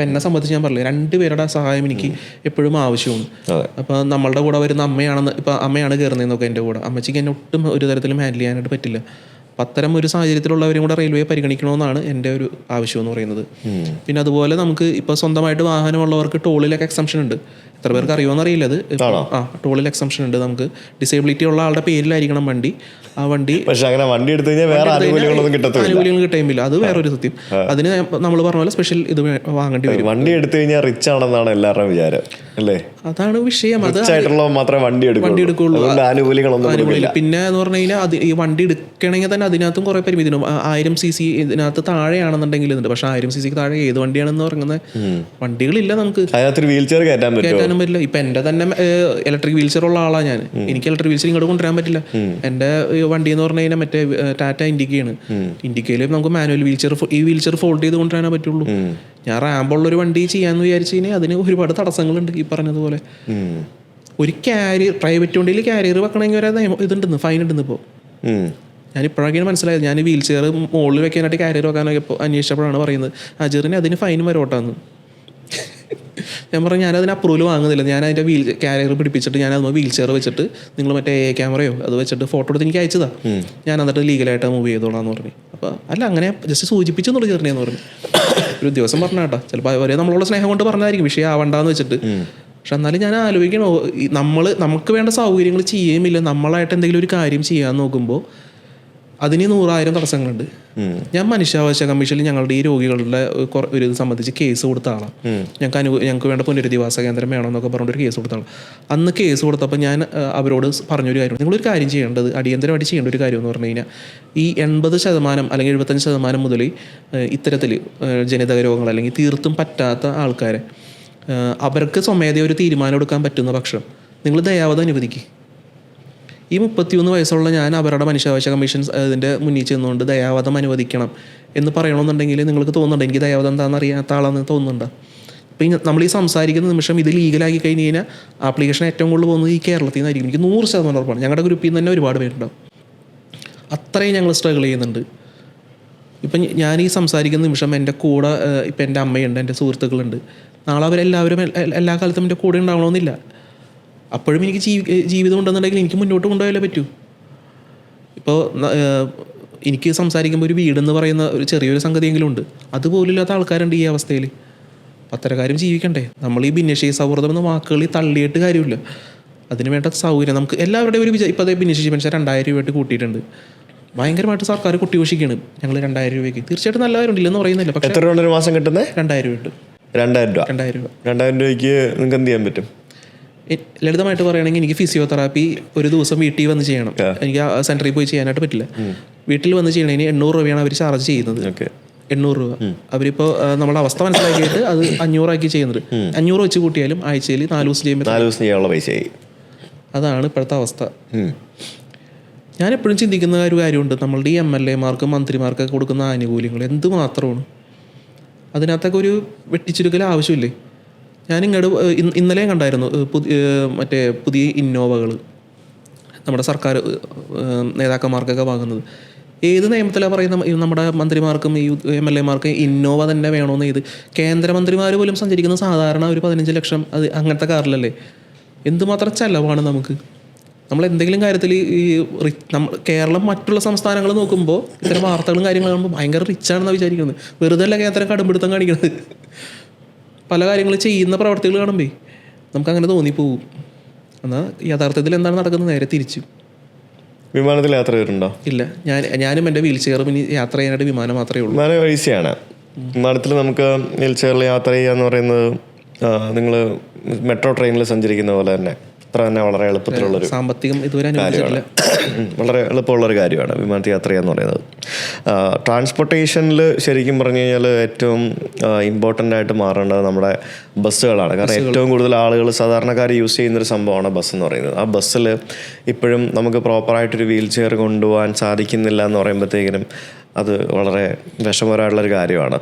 ഇപ്പം എന്നെ സംബന്ധിച്ച് ഞാൻ പറഞ്ഞില്ല, 2 പേരുടെ സഹായം എനിക്ക് എപ്പോഴും ആവശ്യമാണ്. അപ്പോൾ നമ്മളുടെ കൂടെ വരുന്ന അമ്മയാണെന്ന്, ഇപ്പോൾ അമ്മയാണ് കയറുന്നതെന്നൊക്കെ എൻ്റെ കൂടെ, അമ്മച്ചിക്ക് എന്നെ ഒട്ടും ഒരു തരത്തിലും ഹാൻഡിൽ ചെയ്യാനായിട്ട് പറ്റില്ല. അപ്പം അത്തരം ഒരു സാഹചര്യത്തിലുള്ളവരും കൂടെ റെയിൽവേ പരിഗണിക്കണമെന്നാണ് എൻ്റെ ഒരു ആവശ്യം എന്ന് പറയുന്നത്. പിന്നെ അതുപോലെ നമുക്ക് ഇപ്പോൾ സ്വന്തമായിട്ട് വാഹനമുള്ളവർക്ക് ടോളിലൊക്കെ എക്സംഷൻ ഉണ്ട്. എത്ര പേർക്ക് അറിയുമെന്ന് അറിയില്ല അത്. ടോളിൽ എക്സംഷൻ ഉണ്ട്. നമുക്ക് ഡിസേബിലിറ്റി ഉള്ള ആളുടെ പേരിലായിരിക്കണം വണ്ടി. ആ വണ്ടി പക്ഷേ അങ്ങനെ വണ്ടി എടുത്തു കഴിഞ്ഞാൽ വേറെ ആനുകൂല്യങ്ങൾ കിട്ടുകയില്ല. അത് വേറൊരു സത്യം. അതിന് നമ്മൾ പറഞ്ഞ പോലെ സ്പെഷ്യൽ ഇത് വാങ്ങേണ്ടി വരും. വണ്ടി എടുത്തു കഴിഞ്ഞാൽ റിച്ച് ആണെന്നാണ് എല്ലാവരുടെയും വിചാരം അല്ലേ? അതാണ് വിഷയം. അത് മാത്രമേ വണ്ടി എടുക്കുള്ളൂ, ആനുകൂല്യങ്ങൾ. പിന്നെ എന്ന് പറഞ്ഞു കഴിഞ്ഞാൽ ഈ വണ്ടി എടുക്കണമെങ്കിൽ തന്നെ അതിനകത്തും കുറെ പരിമിതി ഉണ്ട്. 1000 cc ഇതിനകത്ത് താഴെയാണെന്നുണ്ടെങ്കിൽ ഇതുണ്ട്. പക്ഷെ 1000 cc താഴെ ഏത് വണ്ടിയാണെന്ന് പറയുന്നത് വണ്ടികളില്ല. നമുക്ക് വീൽ ചെയർ കയറ്റാനും പറ്റില്ല. ഇപ്പൊ എന്റെ തന്നെ ഇലക്ട്രിക് വീൽ ചെയർ ഉള്ള ആളാണ് ഞാൻ. എനിക്ക് ഇലക്ട്രിക് വീൽ ചെയർ ഇങ്ങോട്ട് കൊണ്ടുവരാൻ പറ്റില്ല. എന്റെ വണ്ടി എന്ന് പറഞ്ഞു കഴിഞ്ഞാൽ മറ്റേ ടാറ്റ ഇൻഡിക്കയാണ്. ഇൻഡിക്കയിൽ നമുക്ക് മാനുവൽ ഈ വീൽ ചെയർ ഫോൾഡ് ചെയ്ത് കൊണ്ടുവരാനേ പറ്റുള്ളൂ. ഞാൻ റാമ്പുള്ളൊരു വണ്ടി ചെയ്യാന്ന് വിചാരിച്ചു കഴിഞ്ഞാൽ അതിന് ഒരുപാട് തടസ്സങ്ങളുണ്ട്. ഈ പറഞ്ഞതുപോലെ ഒരു പ്രൈവറ്റ് വണ്ടിയിൽ കാരിയർ വെക്കണമെങ്കിൽ വരെ ഇതുണ്ടെന്ന്, ഫൈൻ ഉണ്ടെന്ന്. ഇപ്പോൾ ഞാനിപ്പോഴൊക്കെയാണ് മനസ്സിലായത്. ഞാൻ വീൽ ചെയർ മുകളിൽ വെക്കാനായിട്ട് കാരിയർ വെക്കാനൊക്കെ അന്വേഷിച്ചപ്പോഴാണ് പറയുന്നത് അജറിന് അതിന് ഫൈൻ വരോട്ടാന്ന്. ഞാൻ പറഞ്ഞു ഞാനതിന് അപ്രൂവൽ വാങ്ങുന്നില്ല. ഞാൻ അതിൻ്റെ കാരിയർ പിടിപ്പിച്ചിട്ട് ഞാൻ അത് വീൽ ചെയർ വെച്ചിട്ട് നിങ്ങൾ മറ്റേ ക്യാമറയോ അത് വെച്ചിട്ട് ഫോട്ടോ എടുത്ത് എനിക്ക് അയച്ചതാ. ഞാൻ എന്നിട്ട് ലീഗലായിട്ട് മൂവ് ചെയ്തോളാന്ന് പറഞ്ഞു. അപ്പോൾ അല്ല അങ്ങനെ ജസ്റ്റ് സൂചിപ്പിച്ചെന്നുള്ള ചെറിയെന്ന് പറഞ്ഞു. ഒരു ദിവസം പറഞ്ഞ കേട്ടോ, ചിലപ്പോൾ അവരെ നമ്മളുള്ള സ്നേഹം കൊണ്ട് പറഞ്ഞായിരിക്കും വിഷയം ആവണ്ടെന്ന് വെച്ചിട്ട്. പക്ഷെ എന്നാലും ഞാൻ ആലോചിക്കണോ, നമുക്ക് വേണ്ട സൗകര്യങ്ങൾ ചെയ്യുമില്ല. നമ്മളായിട്ട് എന്തെങ്കിലും ഒരു കാര്യം ചെയ്യാൻ നോക്കുമ്പോൾ അതിന് 100,000 തടസ്സങ്ങളുണ്ട്. ഞാൻ മനുഷ്യാവകാശ കമ്മീഷനിൽ ഞങ്ങളുടെ ഈ രോഗികളുടെ ഒരു ഇത് സംബന്ധിച്ച് കേസ് കൊടുത്ത ആളാണ്. ഞങ്ങൾക്ക് വേണ്ട പുനരധിവാസ കേന്ദ്രം വേണമെന്നൊക്കെ പറഞ്ഞൊരു കേസ് കൊടുത്ത ആളാണ്. അന്ന് കേസ് കൊടുത്തപ്പോൾ ഞാൻ അവരോട് പറഞ്ഞൊരു കാര്യം, നിങ്ങളൊരു കാര്യം ചെയ്യേണ്ടത്, അടിയന്തരമായിട്ട് ചെയ്യേണ്ട ഒരു കാര്യം എന്ന് പറഞ്ഞു കഴിഞ്ഞാൽ ഈ 80% അല്ലെങ്കിൽ 75% മുതൽ ഇത്തരത്തിൽ ജനിതക രോഗങ്ങൾ അല്ലെങ്കിൽ തീർത്തും പറ്റാത്ത ആൾക്കാരെ അവർക്ക് സ്വമേധയാ ഒരു തീരുമാനം എടുക്കാൻ പറ്റുന്ന പക്ഷം നിങ്ങൾ ദയാവധം അനുവദിക്കുക. ഈ 31 വയസ്സുള്ള ഞാൻ അവരുടെ മനുഷ്യാവകാശ കമ്മീഷൻ ഇതിൻ്റെ മുന്നിൽ ചെന്നുകൊണ്ട് ദയാവധം അനുവദിക്കണം എന്ന് പറയണമെന്നുണ്ടെങ്കിൽ നിങ്ങൾക്ക് തോന്നുന്നുണ്ട് എനിക്ക് ദയാവധം എന്താണെന്ന് അറിയാത്ത ആളാണെന്ന് തോന്നുന്നുണ്ടോ? അപ്പം നമ്മൾ ഈ സംസാരിക്കുന്ന നിമിഷം ഇത് ലീഗലാക്കി കഴിഞ്ഞ് കഴിഞ്ഞാൽ ആപ്ലിക്കേഷൻ ഏറ്റവും കൂടുതൽ പോകുന്നത് ഈ കേരളത്തിൽ നിന്നായിരിക്കും. എനിക്ക് 100% ഉറപ്പാണ്. ഞങ്ങളുടെ ഗ്രൂപ്പിൽ നിന്ന് തന്നെ ഒരുപാട് പേരുണ്ടാവും. അത്രയും ഞങ്ങൾ സ്ട്രഗിൾ ചെയ്യുന്നുണ്ട്. ഇപ്പം ഞാൻ ഈ സംസാരിക്കുന്ന നിമിഷം എൻ്റെ കൂടെ ഇപ്പം എൻ്റെ അമ്മയുണ്ട്, എൻ്റെ സുഹൃത്തുക്കളുണ്ട്. നാളെ അവരെല്ലാവരും എല്ലാ കാലത്തും എൻ്റെ കൂടെ ഉണ്ടാവണമെന്നില്ല. അപ്പോഴും എനിക്ക് ജീവിതം ഉണ്ടെന്നുണ്ടെങ്കിൽ എനിക്ക് മുന്നോട്ട് കൊണ്ടുപോയാലേ പറ്റൂ. ഇപ്പോൾ എനിക്ക് സംസാരിക്കുമ്പോൾ ഒരു വീടെന്ന് പറയുന്ന ഒരു ചെറിയൊരു സംഗതിയെങ്കിലും ഉണ്ട്. അതുപോലും ഇല്ലാത്ത ആൾക്കാരുണ്ട് ഈ അവസ്ഥയിൽ. അത്തരക്കാരും ജീവിക്കണ്ടേ? നമ്മൾ ഈ ഭിന്നശേഷി സൗഹൃദം എന്ന വാക്കുകളിൽ തള്ളിയിട്ട് കാര്യമില്ല. അതിന് വേണ്ട സൗകര്യം നമുക്ക് എല്ലാവരുടെയും ഒരു ഇപ്പോൾ അതേ ഭിന്നശേഷി പെൻഷൻ 2000 രൂപയായിട്ട് കൂട്ടിയിട്ടുണ്ട്. ഭയങ്കരമായിട്ട് സർക്കാർ കുട്ടിയോഷിക്കുകയാണ്. ഞങ്ങൾ 2000 രൂപയ്ക്ക് തീർച്ചയായിട്ടും നല്ല കാര്യമുണ്ടില്ലെന്ന് പറയുന്നില്ല. പക്ഷേ എത്ര രൂപ ഒരു മാസം കിട്ടുന്നത്? 2000 രൂപ കിട്ടും. 2000 രൂപയ്ക്ക് നിങ്ങൾക്ക് എന്ത് ചെയ്യാൻ പറ്റും? ലളിതമായിട്ട് പറയുകയാണെങ്കിൽ എനിക്ക് ഫിസിയോതെറാപ്പി ഒരു ദിവസം വീട്ടിൽ വന്ന് ചെയ്യണം. എനിക്ക് സെൻറ്ററിൽ പോയി ചെയ്യാനായിട്ട് പറ്റില്ല. വീട്ടിൽ വന്ന് ചെയ്യണതിന് 800 രൂപയാണ് അവർ ചാർജ് ചെയ്യുന്നത്. 800 രൂപ. അവരിപ്പോൾ നമ്മുടെ അവസ്ഥ മനസ്സിലാക്കിയിട്ട് അത് 500 ആക്കി ചെയ്യുന്നത്. 500 വെച്ച് കൂട്ടിയാലും ആഴ്ചയിൽ 4 ദിവസം ചെയ്യുമ്പോൾ 4 ദിവസം ചെയ്യാനുള്ള പൈസയായി. അതാണ് ഇപ്പോഴത്തെ അവസ്ഥ. ഞാനെപ്പോഴും ചിന്തിക്കുന്ന ഒരു കാര്യമുണ്ട്, നമ്മളുടെ ഈ MLA-മാർക്ക് മന്ത്രിമാർക്കൊക്കെ കൊടുക്കുന്ന ആനുകൂല്യങ്ങൾ എന്തുമാത്രമാണ്. അതിനകത്തൊക്കെ ഒരു വെട്ടിച്ചുരുക്കൽ ആവശ്യമില്ലേ? ഞാനിങ്ങോട്ട് ഇന്നലെ കണ്ടായിരുന്നു പുതിയ ഇന്നോവകൾ നമ്മുടെ സർക്കാർ നേതാക്കന്മാർക്കൊക്കെ വാങ്ങുന്നത്. ഏത് നിയമത്തിലാണ് പറയുന്നത് നമ്മുടെ മന്ത്രിമാർക്കും ഈ MLA-മാർക്കും ഇന്നോവ തന്നെ വേണമെന്ന്? ഇത് കേന്ദ്രമന്ത്രിമാർ പോലും സഞ്ചരിക്കുന്ന സാധാരണ ഒരു 15 ലക്ഷം അത് അങ്ങനത്തെ കാറിലല്ലേ? എന്തുമാത്രം ചെലവാണ് നമുക്ക്. നമ്മൾ എന്തെങ്കിലും കാര്യത്തിൽ ഈ കേരളം മറ്റുള്ള സംസ്ഥാനങ്ങൾ നോക്കുമ്പോൾ ഇത്തരം വാർത്തകളും കാര്യങ്ങളും കാണുമ്പോൾ ഭയങ്കര റിച്ചാണെന്നാണ് വിചാരിക്കുന്നത്. വെറുതെ അല്ല കേന്ദ്രം കടുംപിടുത്തം കാണിക്കുന്നത്. പല കാര്യങ്ങൾ ചെയ്യുന്ന പ്രവർത്തികൾ കാണുമ്പോൾ നമുക്കങ്ങനെ തോന്നിപ്പോവും. എന്നാൽ യഥാർത്ഥത്തിൽ എന്താണ് നടക്കുന്നത്? നേരെ തിരിച്ചു. വിമാനത്തിൽ യാത്ര ചെയ്തിട്ടുണ്ടോ? ഇല്ല. ഞാനും എൻ്റെ വീൽ ചെയറും ഇനി യാത്ര ചെയ്യാനായിട്ട് വിമാനം മാത്രമേ ഉള്ളൂ. വിമാനം ഈസിയാണ്. വിമാനത്തിൽ നമുക്ക് വീൽ ചെയറിൽ യാത്ര ചെയ്യാന്ന് പറയുന്നത് നിങ്ങൾ മെട്രോ ട്രെയിനിൽ സഞ്ചരിക്കുന്ന പോലെ തന്നെ അത്ര തന്നെ വളരെ എളുപ്പത്തിലുള്ളൊരു സാമ്പത്തികം ഇതുവരെ അനുഭവിച്ചിട്ടില്ല. വളരെ എളുപ്പമുള്ളൊരു കാര്യമാണ് വിമാനത്തിൽ യാത്ര ചെയ്യുക എന്ന് പറയുന്നത്. ട്രാൻസ്പോർട്ടേഷനിൽ ശരിക്കും പറഞ്ഞു കഴിഞ്ഞാൽ ഏറ്റവും ഇമ്പോർട്ടൻ്റ് ആയിട്ട് മാറേണ്ടത് നമ്മുടെ ബസ്സുകളാണ്. കാരണം ഏറ്റവും കൂടുതൽ ആളുകൾ സാധാരണക്കാർ യൂസ് ചെയ്യുന്നൊരു സംഭവമാണ് ബസ് എന്ന് പറയുന്നത്. ആ ബസ്സിൽ ഇപ്പോഴും നമുക്ക് പ്രോപ്പറായിട്ടൊരു വീൽ ചെയർ കൊണ്ടുപോകാൻ സാധിക്കുന്നില്ല എന്ന് പറയുമ്പോഴത്തേക്കിനും അത് വളരെ വിഷമകരമായിട്ടുള്ളൊരു കാര്യമാണ്.